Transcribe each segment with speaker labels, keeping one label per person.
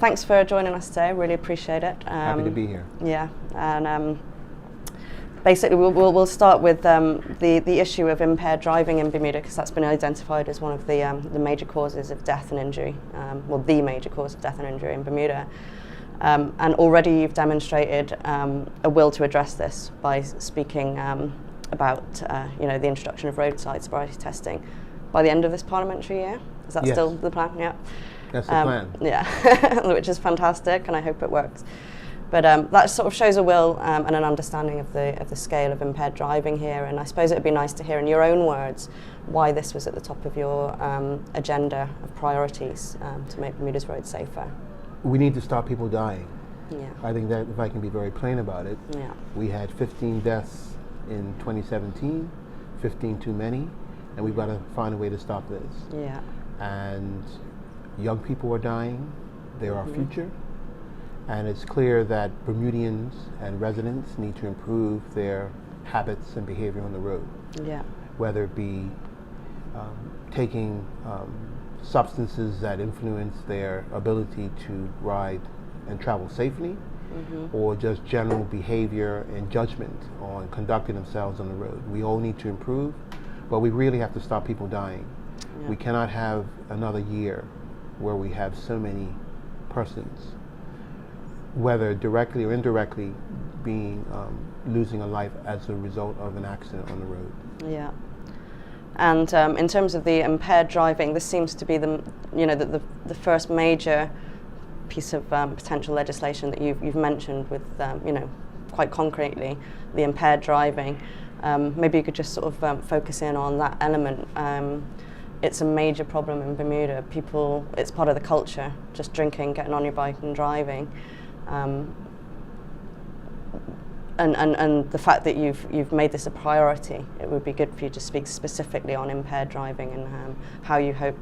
Speaker 1: thanks for joining us today. Really appreciate it.
Speaker 2: Happy to be here.
Speaker 1: Yeah, and basically we'll start with the issue of impaired driving in Bermuda, because that's been identified as one of the major causes of death and injury. Well, the major cause of death and injury in Bermuda. And already you've demonstrated a will to address this by speaking about the introduction of roadside sobriety testing by the end of this parliamentary year. Is that
Speaker 2: Yes.
Speaker 1: still the plan? Yeah.
Speaker 2: That's the plan.
Speaker 1: Yeah, which is fantastic, and I hope it works. But that sort of shows a will and an understanding of the scale of impaired driving here. And I suppose it would be nice to hear in your own words why this was at the top of your agenda of priorities to make Bermuda's roads safer.
Speaker 2: We need to stop people dying.
Speaker 1: Yeah.
Speaker 2: I think that if I can be very plain about it,
Speaker 1: Yeah.
Speaker 2: we had 15 deaths in 2017, 15 too many, and we've got to find a way to stop this.
Speaker 1: Yeah.
Speaker 2: And young people are dying. They're our future. And it's clear that Bermudians and residents need to improve their habits and behavior on the road.
Speaker 1: Yeah.
Speaker 2: Whether it be taking substances that influence their ability to ride and travel safely, or just general behavior and judgment on conducting themselves on the road. We all need to improve, but we really have to stop people dying.
Speaker 1: Yeah.
Speaker 2: We cannot have another year where we have so many persons, whether directly or indirectly, being losing a life as a result of an accident on the road.
Speaker 1: Yeah. And in terms of the impaired driving, this seems to be the first major piece of potential legislation that you've mentioned with, quite concretely, the impaired driving. Maybe you could just sort of focus in on that element. It's a major problem in Bermuda. People, it's part of the culture, just drinking, getting on your bike and driving. And the fact that you've made this a priority, it would be good for you to speak specifically on impaired driving and how you hope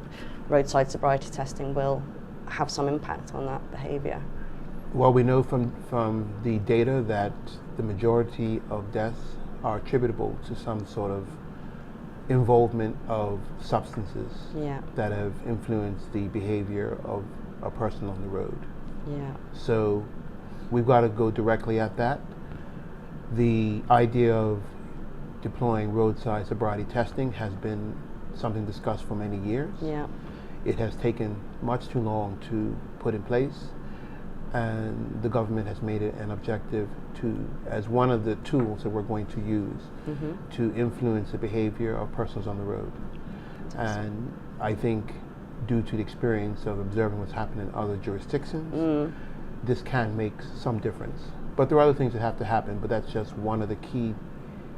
Speaker 1: roadside sobriety testing will have some impact on that behaviour.
Speaker 2: Well, we know from the data that the majority of deaths are attributable to some sort of involvement of substances that have influenced the behavior of a person on the road.
Speaker 1: Yeah.
Speaker 2: So we've got to go directly at that. The idea of deploying roadside sobriety testing has been something discussed for many years.
Speaker 1: Yeah.
Speaker 2: It has taken much too long to put in place, and the government has made it an objective as one of the tools that we're going to use to influence the behavior of persons on the road. And I think due to the experience of observing what's happening in other jurisdictions, this can make some difference. But there are other things that have to happen, but that's just one of the key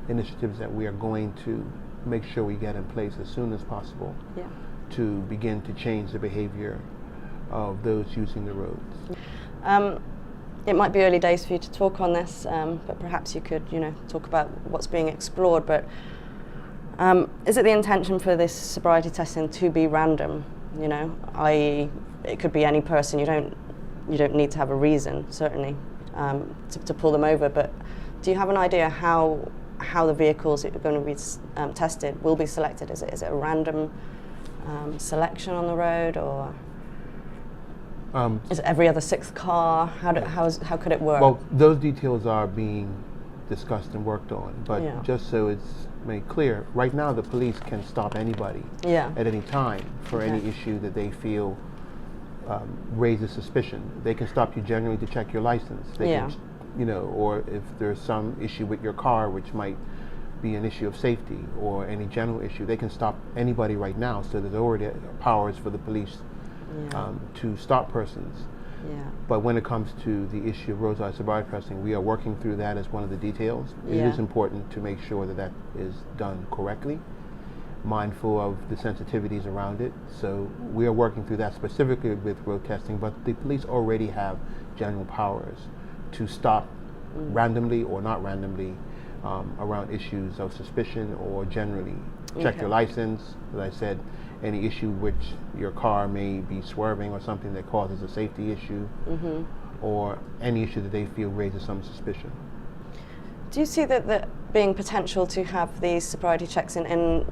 Speaker 2: initiatives that we are going to make sure we get in place as soon as possible to begin to change the behavior of those using the roads. It might be early days for you to talk on this, but perhaps you could, talk about what's being explored. But is it the intention for this sobriety testing to be random? I.e., it could be any person. You don't need to have a reason, certainly, to pull them over. But do you have an idea how the vehicles that are going to be tested will be selected? Is it a random selection on the road, or is it every other sixth car? How could it work? Well, those details are being discussed and worked on, but just so it's made clear, right now the police can stop anybody at any time for any issue that they feel raises suspicion. They can stop you generally to check your license. They can, or if there's some issue with your car, which might be an issue of safety or any general issue, they can stop anybody right now. So there's already powers for the police to stop persons. But when it comes to the issue of roadside sobriety testing, we are working through that as one of the details. It is important to make sure that is done correctly, mindful of the sensitivities around it. So we are working through that specifically with road testing, but the police already have general powers to stop randomly or not randomly around issues of suspicion or generally. Check your license, as I said, any issue which your car may be swerving or something that causes a safety issue, or any issue that they feel raises some suspicion.
Speaker 1: Do you see that being potential to have these sobriety checks in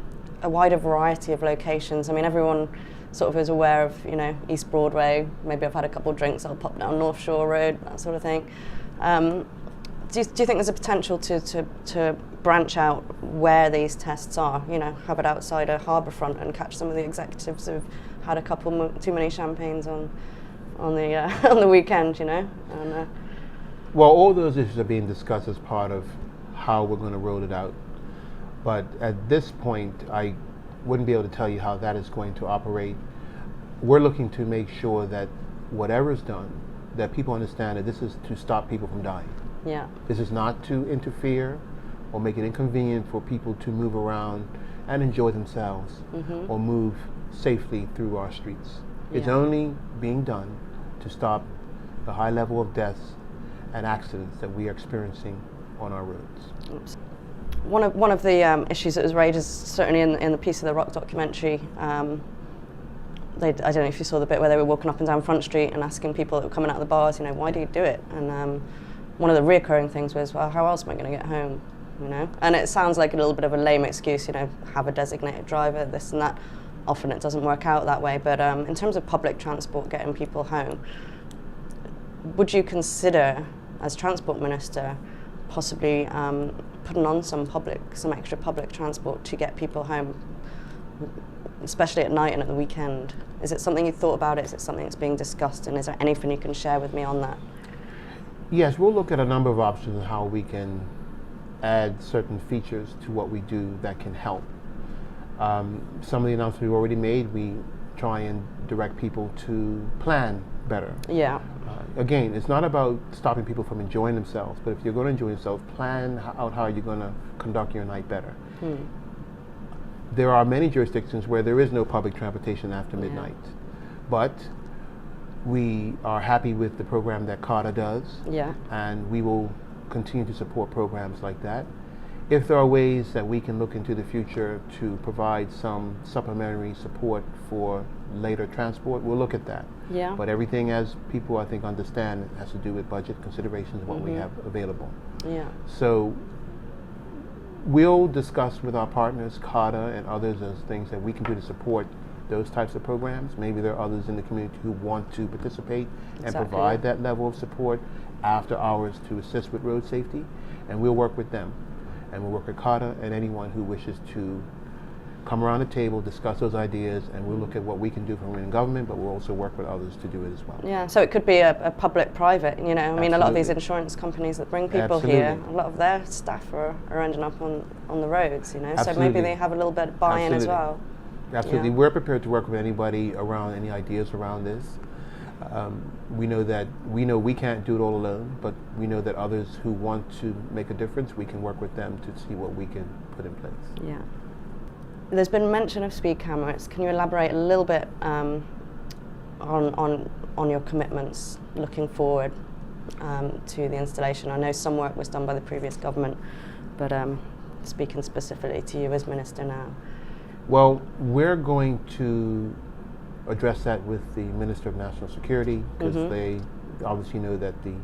Speaker 1: a wider variety of locations. I mean, everyone sort of is aware of, you know, East Broadway. Maybe I've had a couple of drinks, I'll pop down North Shore Road, that sort of thing. Do you think there's a potential to branch out where these tests are? You know, have it outside a harbourfront and catch some of the executives who've had a couple too many champagnes on the on the weekend, you know? And,
Speaker 2: well, all those issues are being discussed as part of how we're going to roll it out. But at this point, I wouldn't be able to tell you how that is going to operate. We're looking to make sure that whatever is done, that people understand that this is to stop people from dying.
Speaker 1: yeah.
Speaker 2: This is not to interfere or make it inconvenient for people to move around and enjoy themselves or move safely through our streets. It's
Speaker 1: Yeah.
Speaker 2: only being done to stop the high level of deaths and accidents that we are experiencing on our roads.
Speaker 1: Oops. One of the issues that was raised is certainly in the piece of the Rock documentary. I don't know if you saw the bit where they were walking up and down Front Street and asking people that were coming out of the bars, you know, why do you do it? And one of the reoccurring things was, well, how else am I going to get home? You know, and it sounds like a little bit of a lame excuse, you know, have a designated driver, this and that. Often it doesn't work out that way. But in terms of public transport getting people home, would you consider, as Transport Minister, possibly putting on some extra public transport to get people home, especially at night and at the weekend? Is it something you thought about? Is it something that's being discussed? And is there anything you can share with me on that?
Speaker 2: Yes, we'll look at a number of options on how we can add certain features to what we do that can help. Some of the announcements we've already made, we try and direct people to plan better.
Speaker 1: Yeah.
Speaker 2: Again, it's not about stopping people from enjoying themselves, but if you're going to enjoy yourself, plan out how you're going to conduct your night better. There are many jurisdictions where there is no public transportation after midnight, but we are happy with the program that CARTA does, and we will continue to support programs like that. If there are ways that we can look into the future to provide some supplementary support for later transport, we'll look at that.
Speaker 1: Yeah.
Speaker 2: But everything, as people I think understand, has to do with budget considerations and what we have available.
Speaker 1: Yeah.
Speaker 2: So we'll discuss with our partners, CARTA and others, as things that we can do to support those types of programs. Maybe there are others in the community who want to participate and provide that level of support after hours to assist with road safety, and we'll work with them. And we'll work with CARTA and anyone who wishes to come around the table, discuss those ideas, and we'll look at what we can do from in government, but we'll also work with others to do it as well.
Speaker 1: Yeah, so it could be a public-private, you know, I mean, a lot of these insurance companies that bring people here, a lot of their staff are ending up on the roads, you know, so maybe they have a little bit of buy-in as well.
Speaker 2: Absolutely. We're prepared to work with anybody around any ideas around this. We know we can't do it all alone, but we know that others who want to make a difference, we can work with them to see what we can put in place. Yeah.
Speaker 1: There's been mention of speed cameras. Can you elaborate a little bit on your commitments looking forward to the installation? I know some work was done by the previous government, but speaking specifically to you as Minister now.
Speaker 2: Well, we're going to address that with the Minister of National Security, because they obviously know that the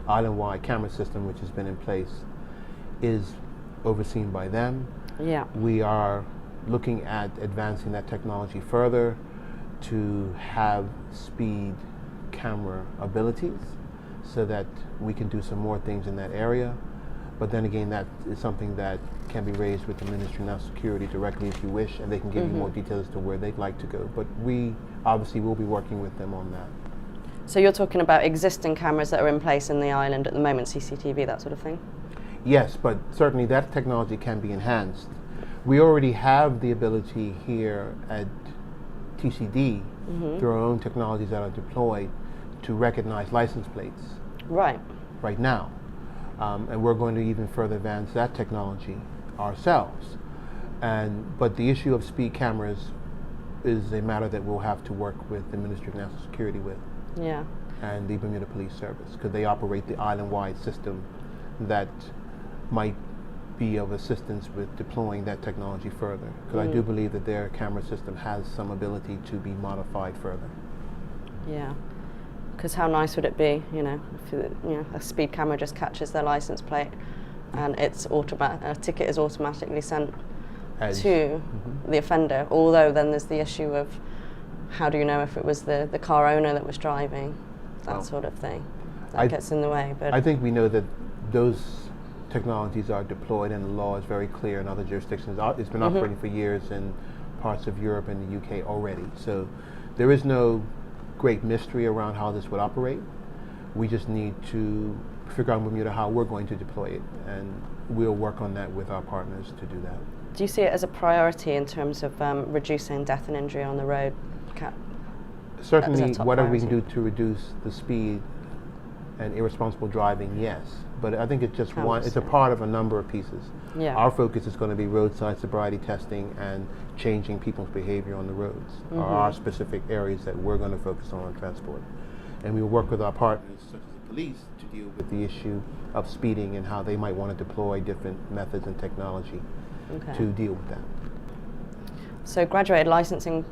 Speaker 2: island-wide camera system, which has been in place, is overseen by them.
Speaker 1: Yeah.
Speaker 2: We are looking at advancing that technology further to have speed camera abilities so that we can do some more things in that area. But then again, that is something that can be raised with the Ministry of National Security directly if you wish, and they can give you more details as to where they'd like to go. But we obviously will be working with them on that.
Speaker 1: So you're talking about existing cameras that are in place in the island at the moment, CCTV, that sort of thing?
Speaker 2: Yes, but certainly that technology can be enhanced. We already have the ability here at TCD, through our own technologies that are deployed, to recognize license plates. Right now. And we're going to even further advance that technology ourselves. But the issue of speed cameras is a matter that we'll have to work with the Ministry of National Security with. Yeah. And the Bermuda Police Service, because they operate the island-wide system that might be of assistance with deploying that technology further. Because I do believe that their camera system has some ability to be modified further. Yeah. Because how nice would it be, if a speed camera just catches their license plate and a ticket is automatically sent
Speaker 1: to the offender, although then there's the issue of how do you know if it was the car owner that was driving, that sort of thing. That gets in the way. But
Speaker 2: I think we know that those technologies are deployed and the law is very clear in other jurisdictions. It's been operating for years in parts of Europe and the UK already. So there is no great mystery around how this would operate. We just need to figure out in Bermuda how we're going to deploy it, and we'll work on that with our partners to do that.
Speaker 1: Do you see it as a priority in terms of reducing death and injury on the road?
Speaker 2: Certainly, whatever we can do to reduce the speed and irresponsible driving, yes. But I think it's just it's a part of a number of pieces.
Speaker 1: Yeah.
Speaker 2: Our focus is going to be roadside sobriety testing and changing people's behavior on the roads, are our specific areas that we're going to focus on transport. And we will work with our partners, such as the police, to deal with the issue of speeding and how they might want to deploy different methods and technology to deal with that.
Speaker 1: So graduated licensing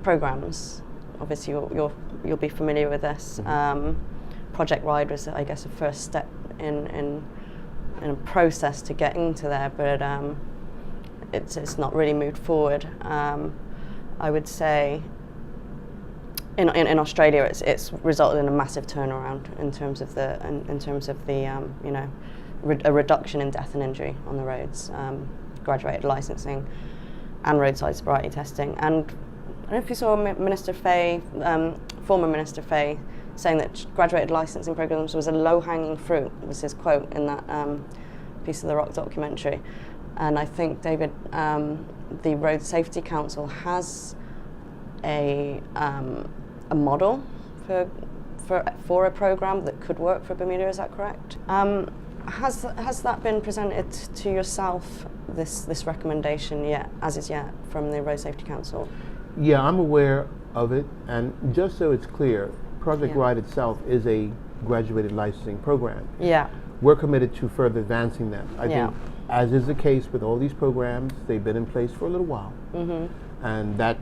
Speaker 1: programs, obviously you'll be familiar with this. Project Ride was, I guess, a first step in a process to getting to there, but it's not really moved forward. I would say in Australia it's resulted in a massive turnaround in terms of the a reduction in death and injury on the roads, graduated licensing and roadside sobriety testing. And I don't know if you saw Minister Fay, former Minister Fay, saying that graduated licensing programs was a low-hanging fruit, was his quote in that piece of the Rock documentary. And I think, David, the Road Safety Council has a model for a program that could work for Bermuda. Is that correct? Has that been presented to yourself, this recommendation yet from the Road Safety Council?
Speaker 2: Yeah, I'm aware of it, and just so it's clear, Project Ride itself is a graduated licensing program. Yeah. We're committed to further advancing that. I think, as is the case with all these programs, they've been in place for a little while. And that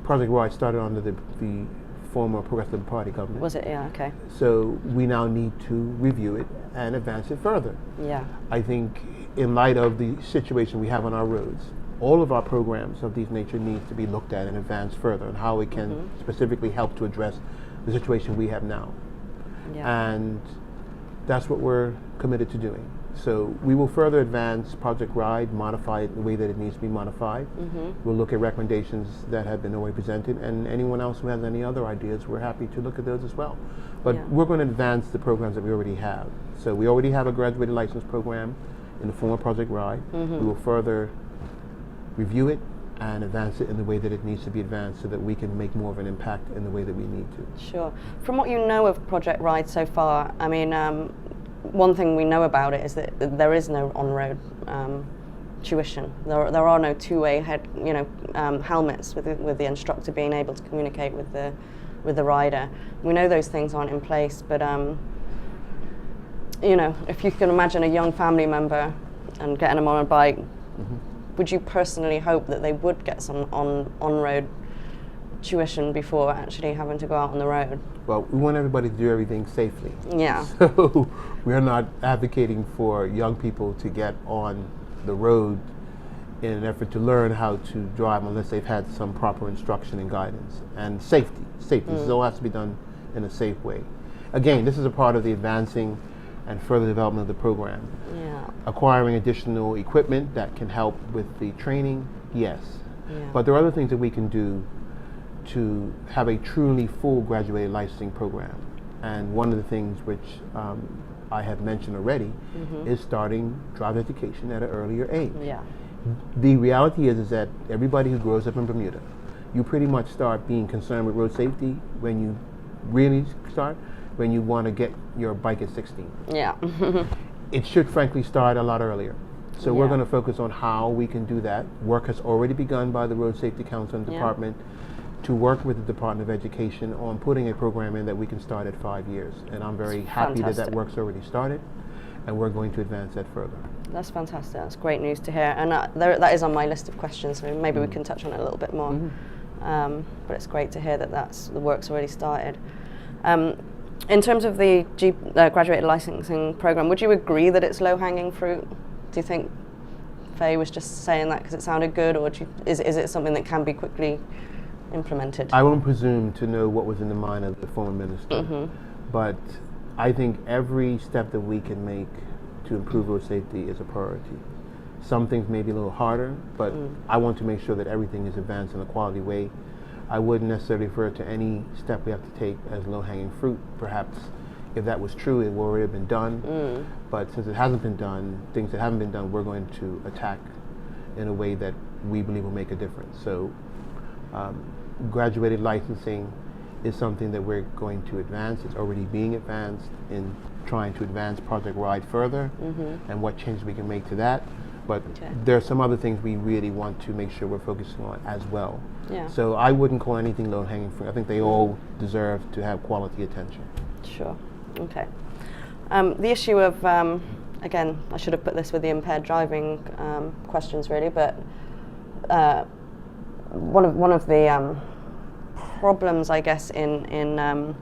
Speaker 2: Project Ride started under the former Progressive Party government.
Speaker 1: Was it? Yeah, okay.
Speaker 2: So we now need to review it and advance it further.
Speaker 1: Yeah.
Speaker 2: I think in light of the situation we have on our roads, all of our programs of these nature needs to be looked at and advanced further, and how it can specifically help to address the situation we have now. Yeah. And that's what we're committed to doing. So we will further advance Project Ride, modify it the way that it needs to be modified. We'll look at recommendations that have been already presented, and anyone else who has any other ideas, we're happy to look at those as well. But we're going to advance the programs that we already have. So we already have a graduated license program in the form of Project Ride. We will further review it and advance it in the way that it needs to be advanced, so that we can make more of an impact in the way that we need to. Sure.
Speaker 1: From what you know of Project Ride so far, I mean, one thing we know about it is that there is no on-road tuition. There are no two-way helmets with the instructor being able to communicate with the rider. We know those things aren't in place, but if you can imagine a young family member and getting them on a bike, would you personally hope that they would get some on-road tuition before actually having to go out on the road?
Speaker 2: Well, we want everybody to do everything safely.
Speaker 1: Yeah.
Speaker 2: So we're not advocating for young people to get on the road in an effort to learn how to drive unless they've had some proper instruction and guidance. And safety. This all has to be done in a safe way. Again, this is a part of the advancing and further development of the program. Yeah. Acquiring additional equipment that can help with the training, yes. Yeah. But there are other things that we can do to have a truly full graduated licensing program. And one of the things which I have mentioned already is starting driver education at an earlier age. Yeah. The reality is that everybody who grows up in Bermuda, you pretty much start being concerned with road safety when you really start, when you want to get your bike at 16. Yeah. It should frankly start a lot earlier. So we're going to focus on how we can do that. Work has already begun by the Road Safety Council and Department to work with the Department of Education on putting a program in that we can start at 5 years. And I'm very happy that work's already started, and we're going to advance that further.
Speaker 1: That's fantastic. That's great news to hear. And that is on my list of questions, so maybe we can touch on it a little bit more. But it's great to hear that the work's already started. In terms of the graduated licensing program, would you agree that it's low-hanging fruit Do you think Faye was just saying that because it sounded good, or is it something that can be quickly implemented?
Speaker 2: I won't presume to know what was in the mind of the former minister, but I think every step that we can make to improve road safety is a priority. Some things may be a little harder, but I want to make sure that everything is advanced in a quality way. I wouldn't necessarily refer to any step we have to take as low-hanging fruit. Perhaps if that was true, it would already have been done. But since it hasn't been done, things that haven't been done, we're going to attack in a way that we believe will make a difference. So graduated licensing is something that we're going to advance. It's already being advanced in trying to advance Project Ride further and what changes we can make to that. But there are some other things we really want to make sure we're focusing on as well.
Speaker 1: Yeah.
Speaker 2: So I wouldn't call anything low-hanging fruit. I think they all deserve to have quality attention.
Speaker 1: Sure. Okay. The issue of, again, I should have put this with the impaired driving questions really, but one of the problems, I guess, in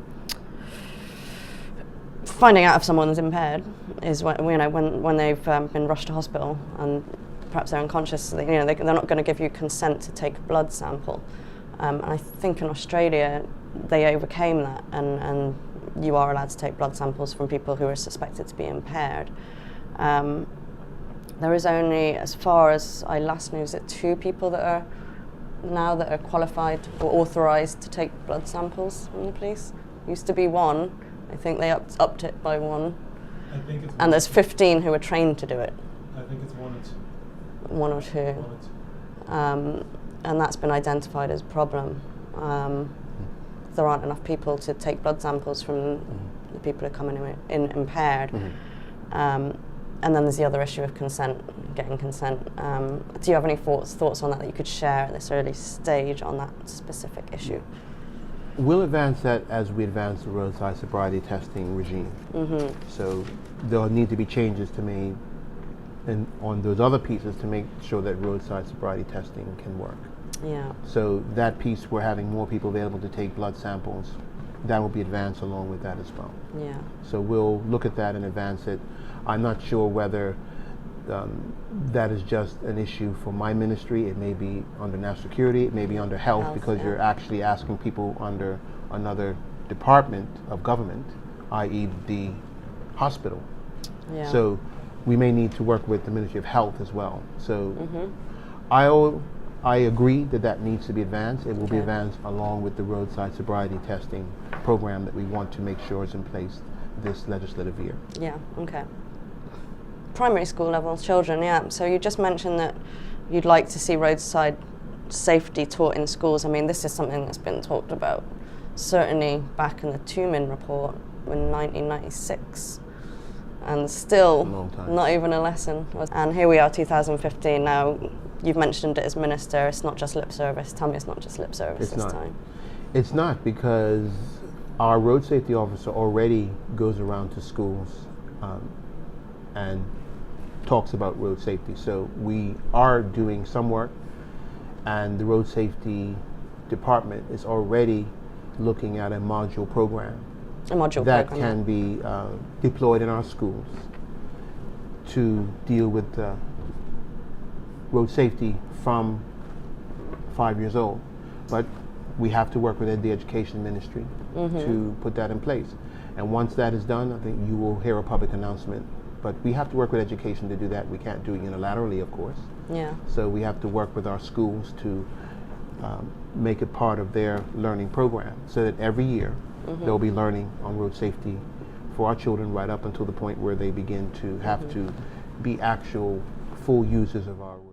Speaker 1: finding out if someone is impaired is when they've been rushed to hospital and perhaps they're unconscious. They're not going to give you consent to take a blood sample. And I think in Australia they overcame that, and you are allowed to take blood samples from people who are suspected to be impaired. There is only, as far as I last knew, is it 2 people that are qualified or authorised to take blood samples from the police? Used to be 1. I think they upped it by 1.
Speaker 3: I think it's
Speaker 1: and there's 15 who are trained to do it.
Speaker 3: I think it's 1 or 2.
Speaker 1: 1 or 2. And that's been identified as a problem. There aren't enough people to take blood samples from the people who are coming in impaired. And then there's the other issue of consent, getting consent. Do you have any thoughts on that you could share at this early stage on that specific issue?
Speaker 2: We'll advance that as we advance the roadside sobriety testing regime. So there'll need to be changes to made on those other pieces to make sure that roadside sobriety testing can work.
Speaker 1: Yeah.
Speaker 2: So that piece, we're having more people available to take blood samples. That will be advanced along with that as well.
Speaker 1: Yeah.
Speaker 2: So we'll look at that and advance it. I'm not sure whether that is just an issue for my ministry. It may be under national security, it may be under health, because you're actually asking people under another department of government, i.e. the hospital.
Speaker 1: Yeah.
Speaker 2: So we may need to work with the Ministry of Health as well. So I agree that needs to be advanced. It will be advanced along with the roadside sobriety testing program that we want to make sure is in place this legislative year.
Speaker 1: Yeah, okay. Primary school level children, yeah. So you just mentioned that you'd like to see roadside safety taught in schools. I mean, this is something that's been talked about certainly back in the Tumin report in 1996. And still not even a lesson. And here we are, 2015 now. You've mentioned it as minister. It's not just lip service. Tell me it's not just lip service this time.
Speaker 2: It's not, because our road safety officer already goes around to schools and talks about road safety. So we are doing some work, and the road safety department is already looking at a module program. That can be deployed in our schools to deal with road safety from 5 years old. But we have to work with the education ministry to put that in place. And once that is done, I think you will hear a public announcement. But we have to work with education to do that. We can't do it unilaterally, of course.
Speaker 1: Yeah.
Speaker 2: So we have to work with our schools to make it part of their learning program, so that every year they'll be learning on road safety for our children right up until the point where they begin to have to be actual full users of our road.